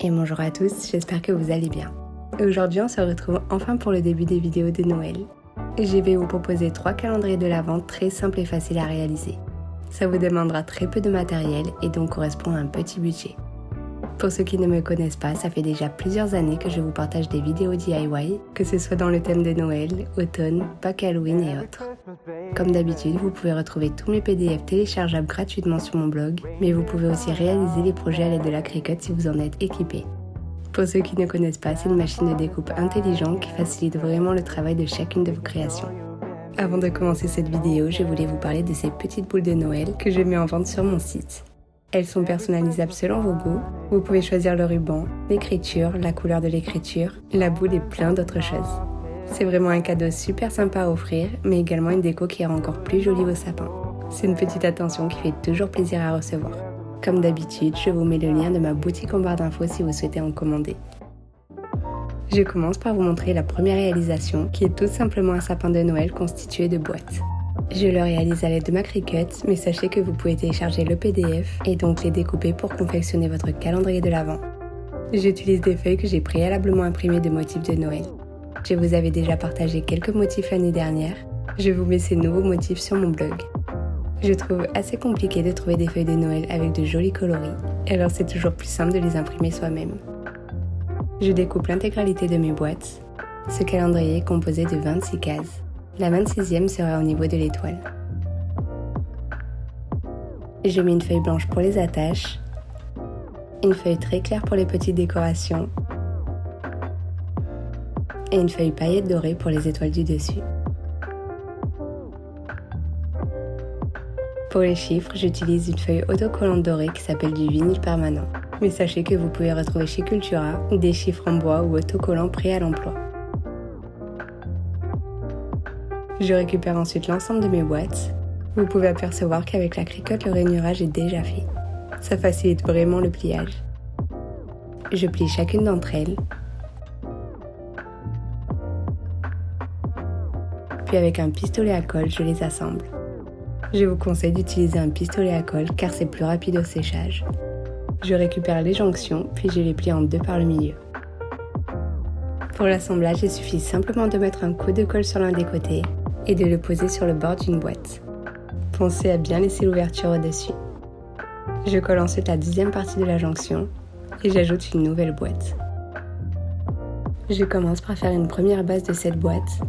Et bonjour à tous, j'espère que vous allez bien. Aujourd'hui on se retrouve enfin pour le début des vidéos de Noël. Je vais vous proposer 3 calendriers de l'Avent très simples et faciles à réaliser. Ça vous demandera très peu de matériel et donc correspond à un petit budget. Pour ceux qui ne me connaissent pas, ça fait déjà plusieurs années que je vous partage des vidéos DIY, que ce soit dans le thème de Noël, automne, Pâques, Halloween et autres. Comme d'habitude, vous pouvez retrouver tous mes PDF téléchargeables gratuitement sur mon blog, mais vous pouvez aussi réaliser les projets à l'aide de la Cricut si vous en êtes équipé. Pour ceux qui ne connaissent pas, c'est une machine de découpe intelligente qui facilite vraiment le travail de chacune de vos créations. Avant de commencer cette vidéo, je voulais vous parler de ces petites boules de Noël que je mets en vente sur mon site. Elles sont personnalisables selon vos goûts. Vous pouvez choisir le ruban, l'écriture, la couleur de l'écriture, la boule et plein d'autres choses. C'est vraiment un cadeau super sympa à offrir, mais également une déco qui rend encore plus joli vos sapins. C'est une petite attention qui fait toujours plaisir à recevoir. Comme d'habitude, je vous mets le lien de ma boutique en barre d'infos si vous souhaitez en commander. Je commence par vous montrer la première réalisation, qui est tout simplement un sapin de Noël constitué de boîtes. Je le réalise à l'aide de ma Cricut, mais sachez que vous pouvez télécharger le PDF et donc les découper pour confectionner votre calendrier de l'Avent. J'utilise des feuilles que j'ai préalablement imprimées de motifs de Noël. Je vous avais déjà partagé quelques motifs l'année dernière. Je vous mets ces nouveaux motifs sur mon blog. Je trouve assez compliqué de trouver des feuilles de Noël avec de jolis coloris, alors c'est toujours plus simple de les imprimer soi-même. Je découpe l'intégralité de mes boîtes. Ce calendrier est composé de 26 cases. La 26e sera au niveau de l'étoile. Je mets une feuille blanche pour les attaches, une feuille très claire pour les petites décorations et une feuille paillette dorée pour les étoiles du dessus. Pour les chiffres, j'utilise une feuille autocollante dorée qui s'appelle du vinyle permanent. Mais sachez que vous pouvez retrouver chez Cultura des chiffres en bois ou autocollants prêts à l'emploi. Je récupère ensuite l'ensemble de mes boîtes. Vous pouvez apercevoir qu'avec la Cricut, le rainurage est déjà fait. Ça facilite vraiment le pliage. Je plie chacune d'entre elles. Puis avec un pistolet à colle, je les assemble. Je vous conseille d'utiliser un pistolet à colle car c'est plus rapide au séchage. Je récupère les jonctions, puis je les plie en deux par le milieu. Pour l'assemblage, il suffit simplement de mettre un coup de colle sur l'un des côtés et de le poser sur le bord d'une boîte. Pensez à bien laisser l'ouverture au-dessus. Je colle ensuite la deuxième partie de la jonction et j'ajoute une nouvelle boîte. Je commence par faire une première base de cette boîte.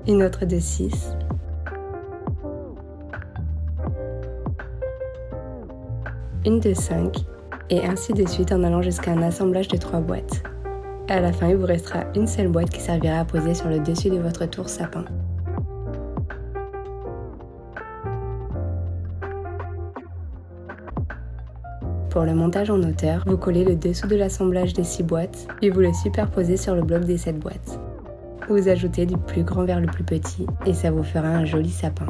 Une autre de 6. Une de 5. Et ainsi de suite en allant jusqu'à un assemblage de 3 boîtes. À la fin, il vous restera une seule boîte qui servira à poser sur le dessus de votre tour sapin. Pour le montage en hauteur, vous collez le dessous de l'assemblage des 6 boîtes, puis vous le superposez sur le bloc des 7 boîtes. Vous ajoutez du plus grand vers le plus petit, et ça vous fera un joli sapin.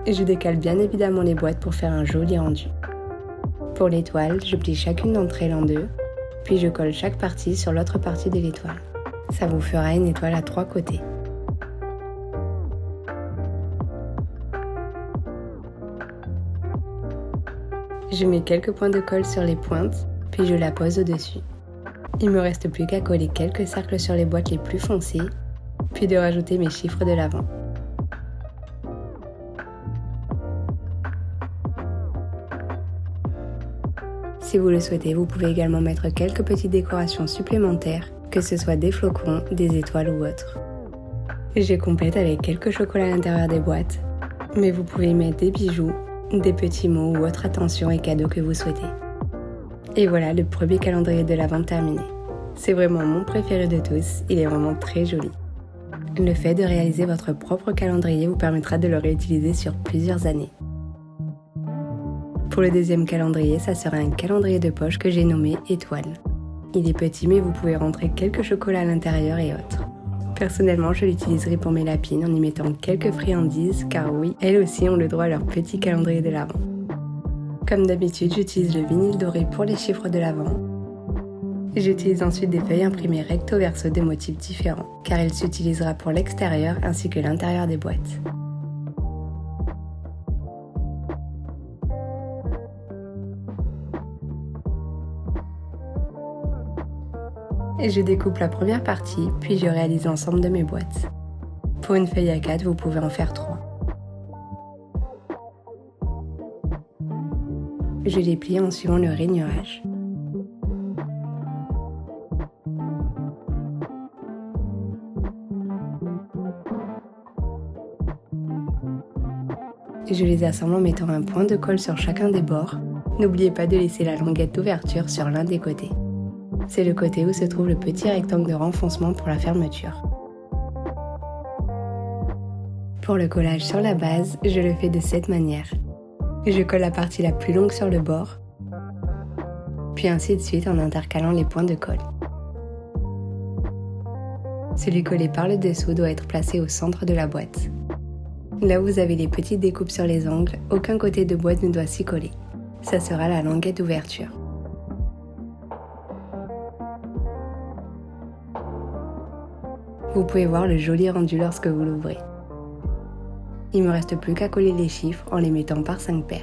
Je décale bien évidemment les boîtes pour faire un joli rendu. Pour l'étoile, je plie chacune d'entre elles en deux, puis je colle chaque partie sur l'autre partie de l'étoile. Ça vous fera une étoile à 3 côtés. Je mets quelques points de colle sur les pointes, puis je la pose au-dessus. Il me reste plus qu'à coller quelques cercles sur les boîtes les plus foncées, puis de rajouter mes chiffres de l'Avent. Si vous le souhaitez, vous pouvez également mettre quelques petites décorations supplémentaires, que ce soit des flocons, des étoiles ou autres. Je complète avec quelques chocolats à l'intérieur des boîtes, mais vous pouvez y mettre des bijoux, des petits mots ou autres attentions et cadeaux que vous souhaitez. Et voilà le premier calendrier de l'Avent terminé. C'est vraiment mon préféré de tous, il est vraiment très joli. Le fait de réaliser votre propre calendrier vous permettra de le réutiliser sur plusieurs années. Pour le deuxième calendrier, ça sera un calendrier de poche que j'ai nommé Étoile. Il est petit mais vous pouvez rentrer quelques chocolats à l'intérieur et autres. Personnellement, je l'utiliserai pour mes lapines en y mettant quelques friandises car oui, elles aussi ont le droit à leur petit calendrier de l'Avent. Comme d'habitude, j'utilise le vinyle doré pour les chiffres de l'Avent. J'utilise ensuite des feuilles imprimées recto verso de motifs différents, car il s'utilisera pour l'extérieur ainsi que l'intérieur des boîtes. Je découpe la première partie, puis je réalise l'ensemble de mes boîtes. Pour une feuille A4, vous pouvez en faire 3. Je les plie en suivant le rainurage. Je les assemble en mettant un point de colle sur chacun des bords. N'oubliez pas de laisser la languette d'ouverture sur l'un des côtés. C'est le côté où se trouve le petit rectangle de renfoncement pour la fermeture. Pour le collage sur la base, je le fais de cette manière. Je colle la partie la plus longue sur le bord, puis ainsi de suite en intercalant les points de colle. Celui collé par le dessous doit être placé au centre de la boîte. Là où vous avez les petites découpes sur les angles, aucun côté de boîte ne doit s'y coller. Ça sera la languette d'ouverture. Vous pouvez voir le joli rendu lorsque vous l'ouvrez. Il ne me reste plus qu'à coller les chiffres en les mettant par 5 paires.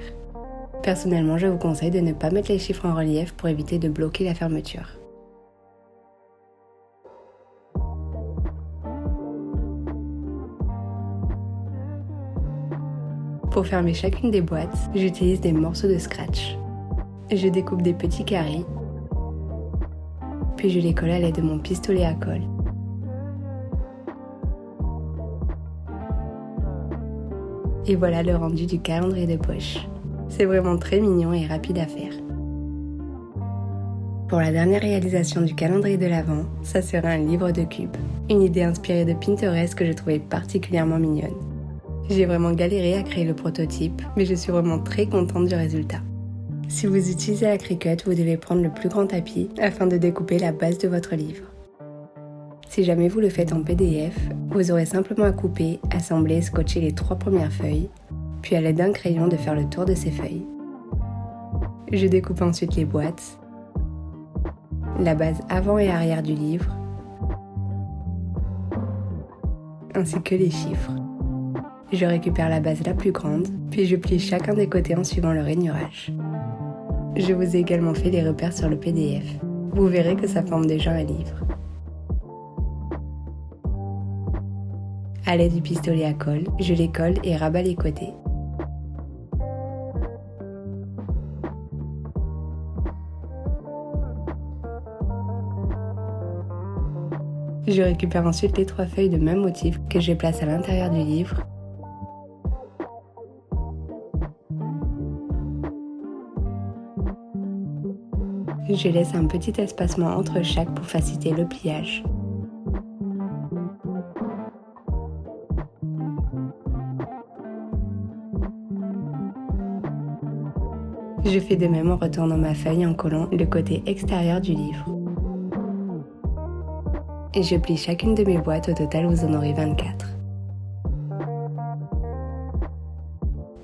Personnellement, je vous conseille de ne pas mettre les chiffres en relief pour éviter de bloquer la fermeture. Pour fermer chacune des boîtes, j'utilise des morceaux de scratch. Je découpe des petits carrés, puis je les colle à l'aide de mon pistolet à colle. Et voilà le rendu du calendrier de poche. C'est vraiment très mignon et rapide à faire. Pour la dernière réalisation du calendrier de l'Avent, ça sera un livre de cubes. Une idée inspirée de Pinterest que je trouvais particulièrement mignonne. J'ai vraiment galéré à créer le prototype, mais je suis vraiment très contente du résultat. Si vous utilisez la Cricut, vous devez prendre le plus grand tapis afin de découper la base de votre livre. Si jamais vous le faites en PDF, vous aurez simplement à couper, assembler et scotcher les 3 premières feuilles, puis à l'aide d'un crayon de faire le tour de ces feuilles. Je découpe ensuite les boîtes, la base avant et arrière du livre, ainsi que les chiffres. Je récupère la base la plus grande, puis je plie chacun des côtés en suivant le rainurage. Je vous ai également fait les repères sur le PDF. Vous verrez que ça forme déjà un livre. À l'aide du pistolet à colle, je les colle et rabats les côtés. Je récupère ensuite les 3 feuilles de même motif que je place à l'intérieur du livre. Je laisse un petit espacement entre chaque pour faciliter le pliage. Je fais de même en retournant ma feuille en collant le côté extérieur du livre. Et je plie chacune de mes boîtes, au total vous en aurez 24.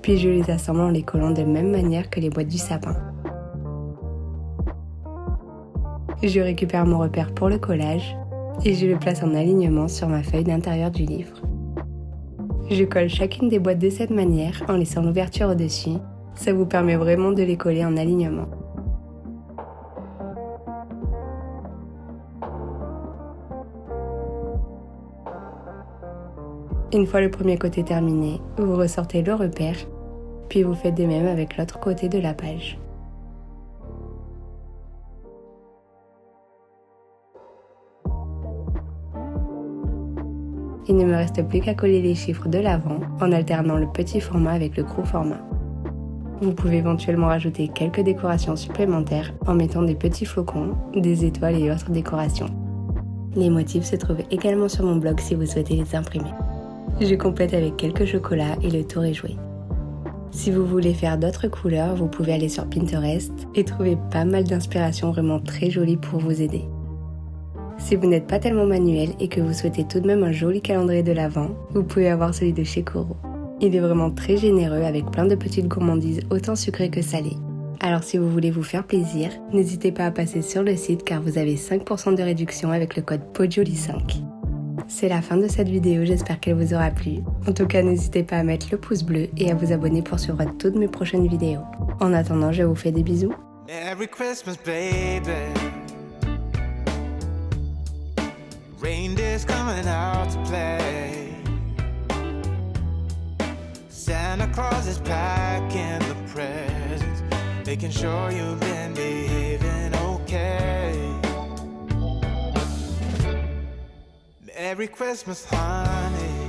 Puis je les assemble en les collant de même manière que les boîtes du sapin. Je récupère mon repère pour le collage et je le place en alignement sur ma feuille d'intérieur du livre. Je colle chacune des boîtes de cette manière en laissant l'ouverture au-dessus. Ça vous permet vraiment de les coller en alignement. Une fois le premier côté terminé, vous ressortez le repère, puis vous faites de même avec l'autre côté de la page. Il ne me reste plus qu'à coller les chiffres de l'avant en alternant le petit format avec le gros format. Vous pouvez éventuellement rajouter quelques décorations supplémentaires en mettant des petits flocons, des étoiles et autres décorations. Les motifs se trouvent également sur mon blog si vous souhaitez les imprimer. Je complète avec quelques chocolats et le tour est joué. Si vous voulez faire d'autres couleurs, vous pouvez aller sur Pinterest et trouver pas mal d'inspirations vraiment très jolies pour vous aider. Si vous n'êtes pas tellement manuel et que vous souhaitez tout de même un joli calendrier de l'Avent, vous pouvez avoir celui de chez Coro. Il est vraiment très généreux avec plein de petites gourmandises autant sucrées que salées. Alors si vous voulez vous faire plaisir, n'hésitez pas à passer sur le site car vous avez 5% de réduction avec le code POJOLI5. C'est la fin de cette vidéo, j'espère qu'elle vous aura plu. En tout cas, n'hésitez pas à mettre le pouce bleu et à vous abonner pour suivre toutes mes prochaines vidéos. En attendant, je vous fais des bisous. Merry Christmas, baby. is coming out to play. Santa Claus is packing the presents, making sure you've been behaving okay. Merry Christmas, honey.